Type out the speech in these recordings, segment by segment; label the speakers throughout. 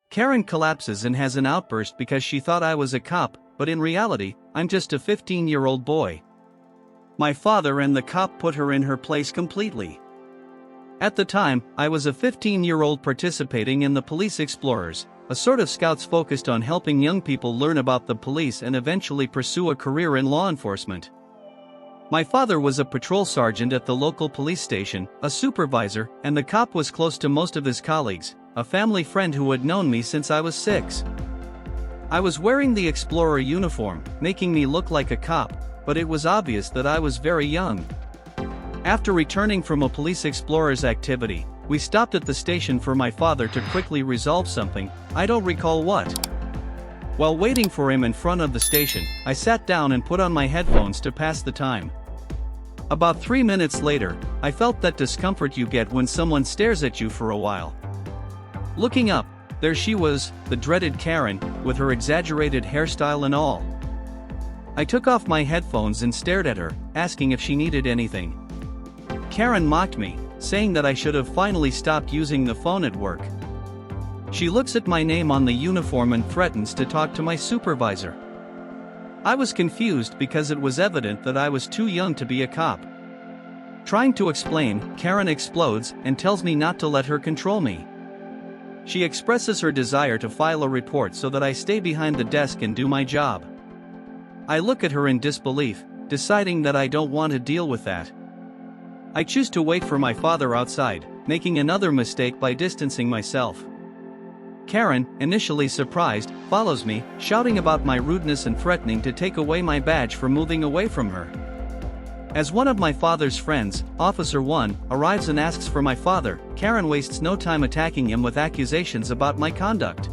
Speaker 1: Karen collapses and has an outburst because she thought I was a cop, but in reality, I'm just a 15-year-old boy. My father and the cop put her in her place completely. At the time, I was a 15-year-old participating in the Police Explorers, a sort of scouts focused on helping young people learn about the police and eventually pursue a career in law enforcement. My father was a patrol sergeant at the local police station, a supervisor, and the cop was close to most of his colleagues, a family friend who had known me since I was 6. I was wearing the Explorer uniform, making me look like a cop, but it was obvious that I was very young. After returning from a Police Explorers activity, we stopped at the station for my father to quickly resolve something, I don't recall what. While waiting for him in front of the station, I sat down and put on my headphones to pass the time. About 3 minutes later, I felt that discomfort you get when someone stares at you for a while. Looking up, there she was, the dreaded Karen, with her exaggerated hairstyle and all. I took off my headphones and stared at her, asking if she needed anything. Karen mocked me, saying that I should have finally stopped using the phone at work. She looks at my name on the uniform and threatens to talk to my supervisor. I was confused because it was evident that I was too young to be a cop. Trying to explain, Karen explodes and tells me not to let her control me. She expresses her desire to file a report so that I stay behind the desk and do my job. I look at her in disbelief, deciding that I don't want to deal with that. I choose to wait for my father outside, making another mistake by distancing myself. Karen, initially surprised, follows me, shouting about my rudeness and threatening to take away my badge for moving away from her. As one of my father's friends, Officer 1, arrives and asks for my father, Karen wastes no time attacking him with accusations about my conduct.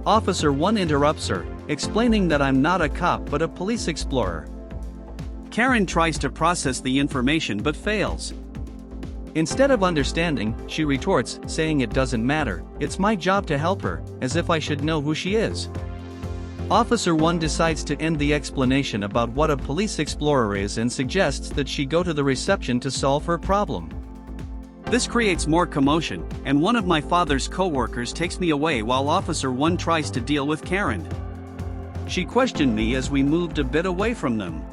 Speaker 1: Officer 1 interrupts her, explaining that I'm not a cop but a police explorer. Karen tries to process the information but fails. Instead of understanding, she retorts, saying it doesn't matter, it's my job to help her, as if I should know who she is. Officer 1 decides to end the explanation about what a police explorer is and suggests that she go to the reception to solve her problem. This creates more commotion, and one of my father's co-workers takes me away while Officer 1 tries to deal with Karen. She questioned me as we moved a bit away from them.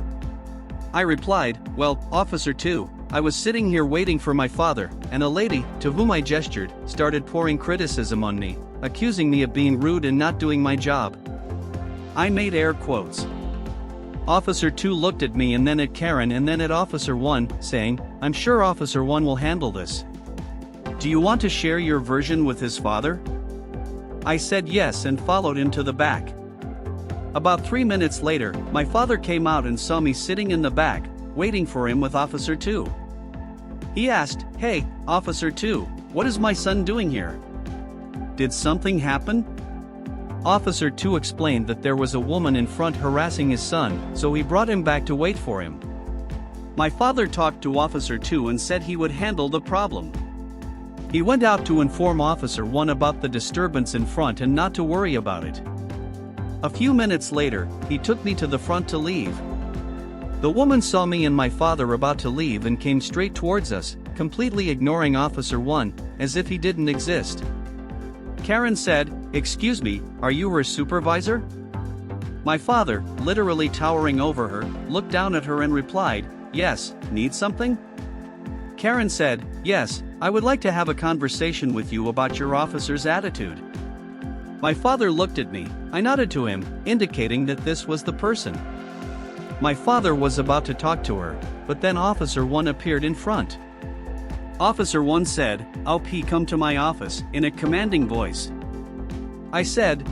Speaker 1: I replied, well, Officer 2, I was sitting here waiting for my father, and a lady, to whom I gestured, started pouring criticism on me, accusing me of being rude and not doing my job. I made air quotes. Officer 2 looked at me and then at Karen and then at Officer 1, saying, I'm sure Officer 1 will handle this. Do you want to share your version with his father? I said yes and followed him to the back. About 3 minutes later, my father came out and saw me sitting in the back, waiting for him with Officer 2. He asked, Hey, Officer 2, what is my son doing here? Did something happen? Officer 2 explained that there was a woman in front harassing his son, so he brought him back to wait for him. My father talked to Officer 2 and said he would handle the problem. He went out to inform Officer 1 about the disturbance in front and not to worry about it. A few minutes later, he took me to the front to leave. The woman saw me and my father about to leave and came straight towards us, completely ignoring Officer 1, as if he didn't exist. Karen said, Excuse me, are you her supervisor? My father, literally towering over her, looked down at her and replied, Yes, need something? Karen said, Yes, I would like to have a conversation with you about your officer's attitude. My father looked at me, I nodded to him, indicating that this was the person. My father was about to talk to her, but then Officer 1 appeared in front. Officer 1 said, "OP, come to my office," in a commanding voice. I said,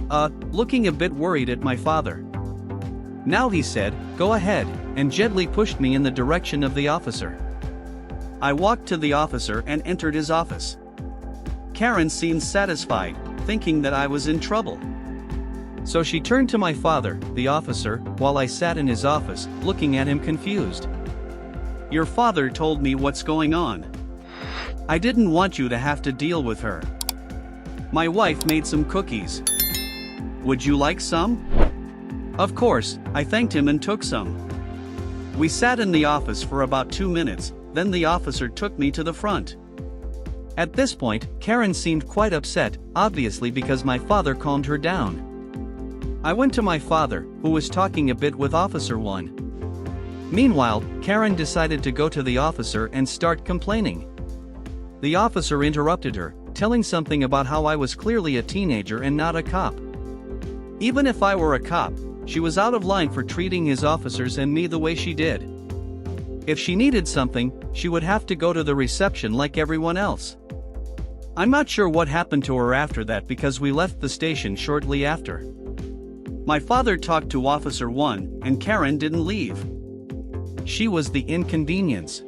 Speaker 1: looking a bit worried at my father. Now he said, "Go ahead," and gently pushed me in the direction of the officer. I walked to the officer and entered his office. Karen seemed satisfied, thinking that I was in trouble. So she turned to my father, the officer, while I sat in his office, looking at him confused. "Your father told me what's going on. I didn't want you to have to deal with her. My wife made some cookies. Would you like some?" Of course, I thanked him and took some. We sat in the office for about 2 minutes, then the officer took me to the front. At this point, Karen seemed quite upset, obviously because my father calmed her down. I went to my father, who was talking a bit with Officer 1. Meanwhile, Karen decided to go to the officer and start complaining. The officer interrupted her, telling something about how I was clearly a teenager and not a cop. Even if I were a cop, she was out of line for treating his officers and me the way she did. If she needed something, she would have to go to the reception like everyone else. I'm not sure what happened to her after that because we left the station shortly after. My father talked to Officer 1, and Karen didn't leave. She was the inconvenience.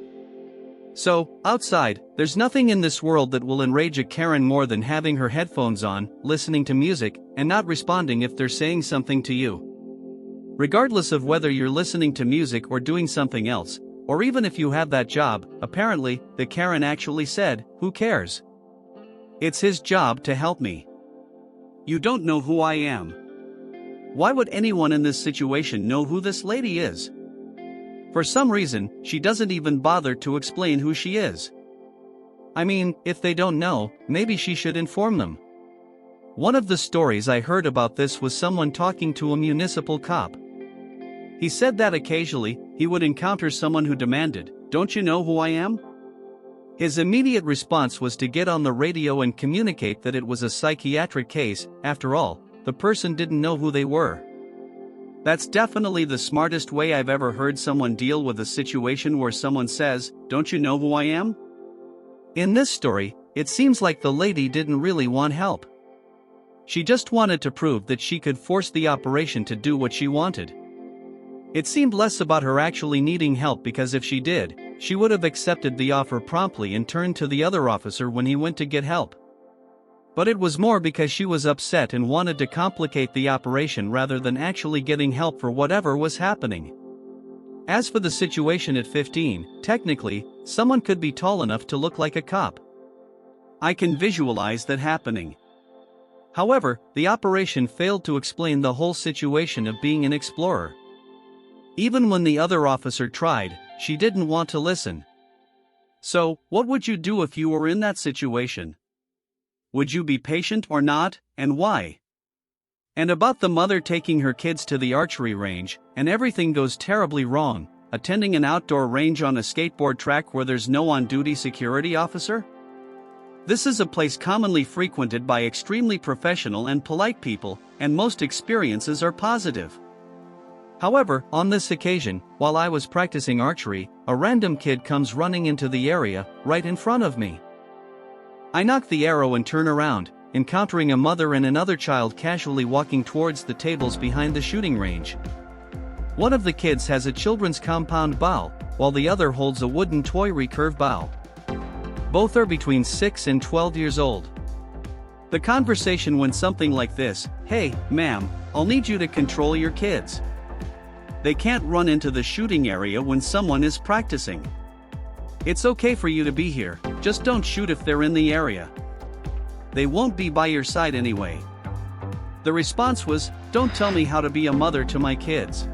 Speaker 1: So, outside, there's nothing in this world that will enrage a Karen more than having her headphones on, listening to music, and not responding if they're saying something to you. Regardless of whether you're listening to music or doing something else, or even if you have that job, apparently, the Karen actually said, "Who cares? It's his job to help me. You don't know who I am. Why would anyone in this situation know who this lady is?" For some reason, she doesn't even bother to explain who she is. I mean, if they don't know, maybe she should inform them. One of the stories I heard about this was someone talking to a municipal cop. He said that occasionally, he would encounter someone who demanded, "Don't you know who I am?" His immediate response was to get on the radio and communicate that it was a psychiatric case. After all, the person didn't know who they were. That's definitely the smartest way I've ever heard someone deal with a situation where someone says, "Don't you know who I am?" In this story, it seems like the lady didn't really want help. She just wanted to prove that she could force the operation to do what she wanted. It seemed less about her actually needing help because if she did, she would have accepted the offer promptly and turned to the other officer when he went to get help. But it was more because she was upset and wanted to complicate the operation rather than actually getting help for whatever was happening. As for the situation at 15, technically, someone could be tall enough to look like a cop. I can visualize that happening. However, the operation failed to explain the whole situation of being an explorer. Even when the other officer tried, she didn't want to listen. So, what would you do if you were in that situation? Would you be patient or not, and why? And about the mother taking her kids to the archery range, and everything goes terribly wrong, attending an outdoor range on a skateboard track where there's no on-duty security officer? This is a place commonly frequented by extremely professional and polite people, and most experiences are positive. However, on this occasion, while I was practicing archery, a random kid comes running into the area, right in front of me. I knock the arrow and turn around, encountering a mother and another child casually walking towards the tables behind the shooting range. One of the kids has a children's compound bow, while the other holds a wooden toy recurve bow. Both are between 6 and 12 years old. The conversation went something like this: "Hey, ma'am, I'll need you to control your kids. They can't run into the shooting area when someone is practicing. It's okay for you to be here, just don't shoot if they're in the area. They won't be by your side anyway." The response was, "Don't tell me how to be a mother to my kids.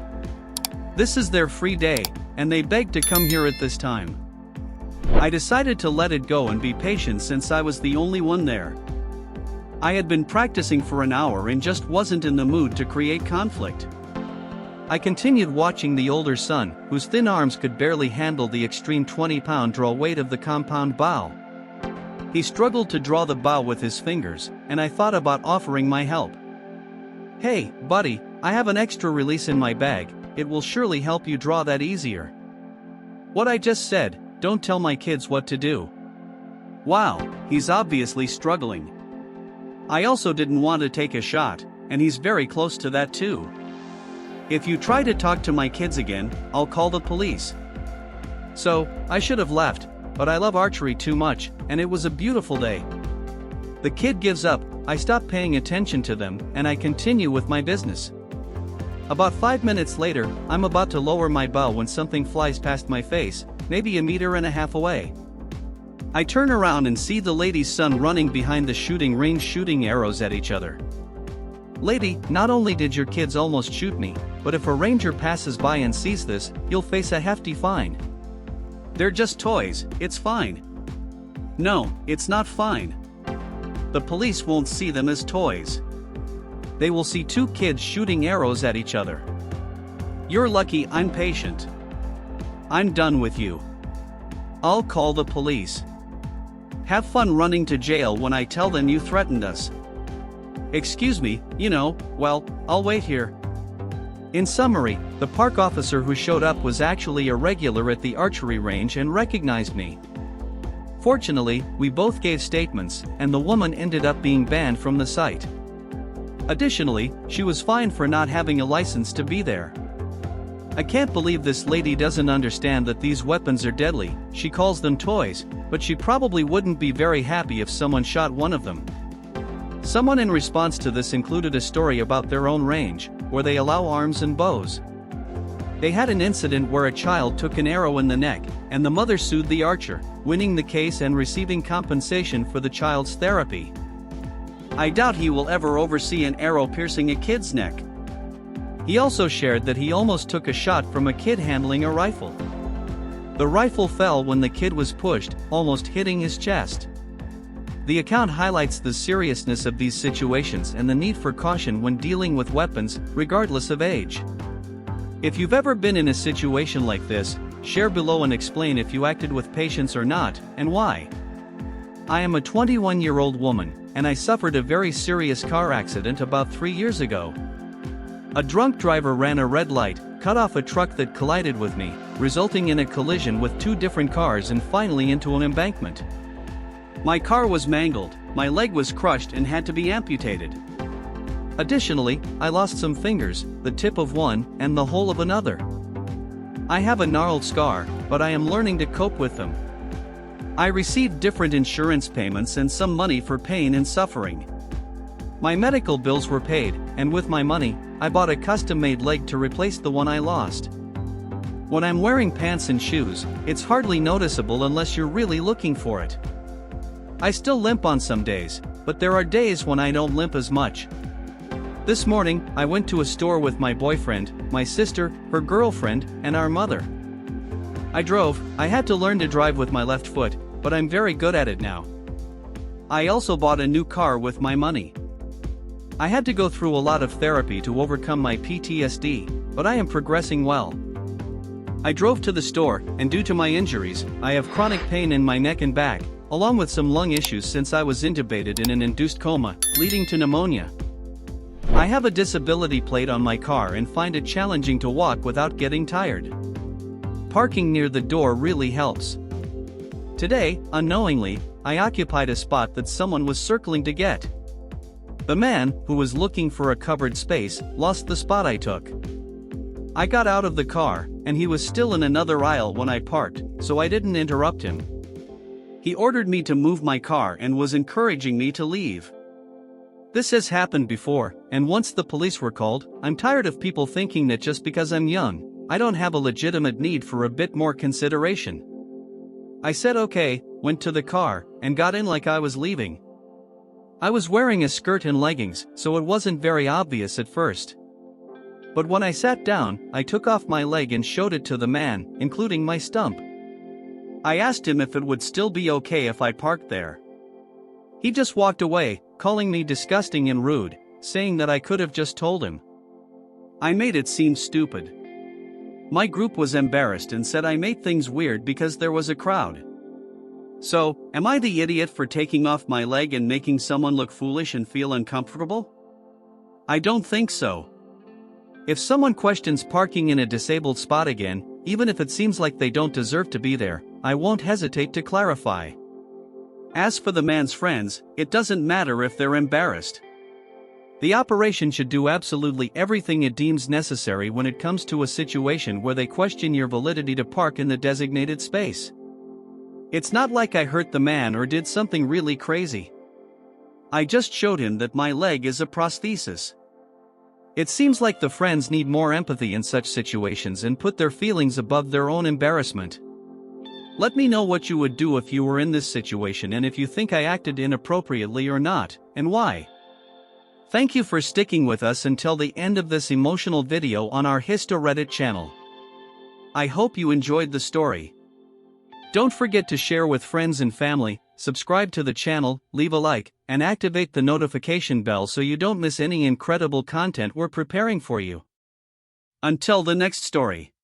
Speaker 1: This is their free day, and they begged to come here at this time." I decided to let it go and be patient since I was the only one there. I had been practicing for an hour and just wasn't in the mood to create conflict. I continued watching the older son, whose thin arms could barely handle the extreme 20-pound draw weight of the compound bow. He struggled to draw the bow with his fingers, and I thought about offering my help. "Hey, buddy, I have an extra release in my bag, it will surely help you draw that easier." What I just said, don't tell my kids what to do. Wow, he's obviously struggling. I also didn't want to take a shot, and he's very close to that too. If you try to talk to my kids again, I'll call the police. So, I should have left, but I love archery too much, and it was a beautiful day. The kid gives up, I stop paying attention to them, and I continue with my business. About 5 minutes later, I'm about to lower my bow when something flies past my face, maybe 1.5 meters away. I turn around and see the lady's son running behind the shooting range shooting arrows at each other. "Lady, not only did your kids almost shoot me, but if a ranger passes by and sees this, you'll face a hefty fine. They're just toys, it's fine." No, it's not fine. The police won't see them as toys. They will see two kids shooting arrows at each other. You're lucky I'm patient. I'm done with you. I'll call the police. Have fun running to jail when I tell them you threatened us. Excuse me, well, I'll wait here. In summary, the park officer who showed up was actually a regular at the archery range and recognized me. Fortunately, we both gave statements, and the woman ended up being banned from the site. Additionally, she was fined for not having a license to be there. I can't believe this lady doesn't understand that these weapons are deadly. She calls them toys, but she probably wouldn't be very happy if someone shot one of them. Someone in response to this included a story about their own range, where they allow arms and bows. They had an incident where a child took an arrow in the neck, and the mother sued the archer, winning the case and receiving compensation for the child's therapy. I doubt he will ever oversee an arrow piercing a kid's neck. He also shared that he almost took a shot from a kid handling a rifle. The rifle fell when the kid was pushed, almost hitting his chest. The account highlights the seriousness of these situations and the need for caution when dealing with weapons, regardless of age. If you've ever been in a situation like this, share below and explain if you acted with patience or not, and why. I am a 21-year-old woman, and I suffered a very serious car accident about 3 years ago. A drunk driver ran a red light, cut off a truck that collided with me, resulting in a collision with two different cars and finally into an embankment. My car was mangled, my leg was crushed and had to be amputated. Additionally, I lost some fingers, the tip of one, and the whole of another. I have a gnarled scar, but I am learning to cope with them. I received different insurance payments and some money for pain and suffering. My medical bills were paid, and with my money, I bought a custom-made leg to replace the one I lost. When I'm wearing pants and shoes, it's hardly noticeable unless you're really looking for it. I still limp on some days, but there are days when I don't limp as much. This morning, I went to a store with my boyfriend, my sister, her girlfriend, and our mother. I drove. I had to learn to drive with my left foot, but I'm very good at it now. I also bought a new car with my money. I had to go through a lot of therapy to overcome my PTSD, but I am progressing well. I drove to the store, and due to my injuries, I have chronic pain in my neck and back, along with some lung issues since I was intubated in an induced coma, leading to pneumonia. I have a disability plate on my car and find it challenging to walk without getting tired. Parking near the door really helps. Today, unknowingly, I occupied a spot that someone was circling to get. The man, who was looking for a covered space, lost the spot I took. I got out of the car, and he was still in another aisle when I parked, so I didn't interrupt him. He ordered me to move my car and was encouraging me to leave. This has happened before, and once the police were called, I'm tired of people thinking that just because I'm young, I don't have a legitimate need for a bit more consideration. I said okay, went to the car, and got in like I was leaving. I was wearing a skirt and leggings, so it wasn't very obvious at first. But when I sat down, I took off my leg and showed it to the man, including my stump. I asked him if it would still be okay if I parked there. He just walked away, calling me disgusting and rude, saying that I could have just told him. I made it seem stupid. My group was embarrassed and said I made things weird because there was a crowd. So, am I the idiot for taking off my leg and making someone look foolish and feel uncomfortable? I don't think so. If someone questions parking in a disabled spot again, even if it seems like they don't deserve to be there, I won't hesitate to clarify. As for the man's friends, it doesn't matter if they're embarrassed. The operation should do absolutely everything it deems necessary when it comes to a situation where they question your validity to park in the designated space. It's not like I hurt the man or did something really crazy. I just showed him that my leg is a prosthesis. It seems like the friends need more empathy in such situations and put their feelings above their own embarrassment. Let me know what you would do if you were in this situation and if you think I acted inappropriately or not, and why. Thank you for sticking with us until the end of this emotional video on our StoryTime channel. I hope you enjoyed the story. Don't forget to share with friends and family, subscribe to the channel, leave a like, and activate the notification bell so you don't miss any incredible content we're preparing for you. Until the next story.